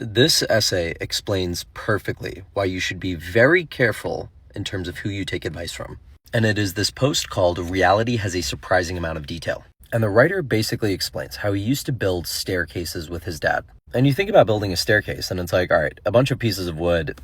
This essay explains perfectly why you should be very careful in terms of who you take advice from. And it is this post called "Reality Has a Surprising Amount of Detail." And the writer basically explains how he used to build staircases with his dad. And you think about building a staircase and it's like, all right, a bunch of pieces of wood,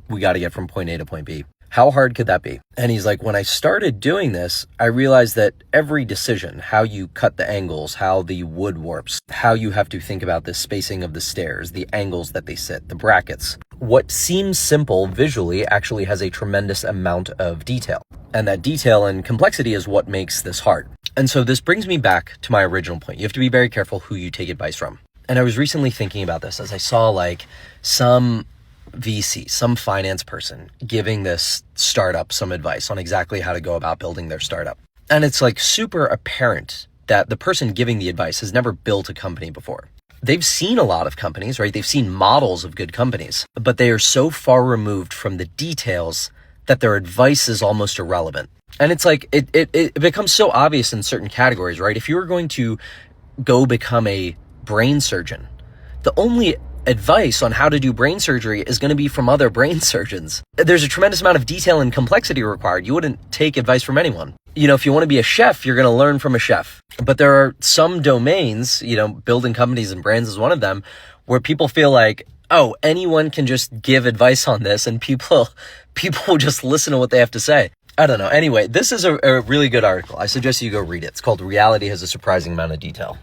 we got to get from point A to point B. How hard could that be? And he's like, when I started doing this, I realized that every decision, how you cut the angles, how the wood warps, how you have to think about the spacing of the stairs, the angles that they sit, the brackets, what seems simple visually actually has a tremendous amount of detail. And that detail and complexity is what makes this hard. And so this brings me back to my original point. You have to be very careful who you take advice from. And I was recently thinking about this as I saw like some VC, some finance person giving this startup some advice on exactly how to go about building their startup. And it's like super apparent that the person giving the advice has never built a company before. They've seen a lot of companies, right? They've seen models of good companies, but they are so far removed from the details that their advice is almost irrelevant. And it's like, it becomes so obvious in certain categories, right? If you were going to go become a brain surgeon, the only advice on how to do brain surgery is going to be from other brain surgeons. There's a tremendous amount of detail and complexity required. You wouldn't take advice from anyone. You know, if you want to be a chef, you're going to learn from a chef. But there are some domains, you know, building companies and brands is one of them, where people feel like, oh, anyone can just give advice on this and people will just listen to what they have to say. I don't know. Anyway, this is a really good article. I suggest you go read it. It's called "Reality Has a Surprising Amount of Detail."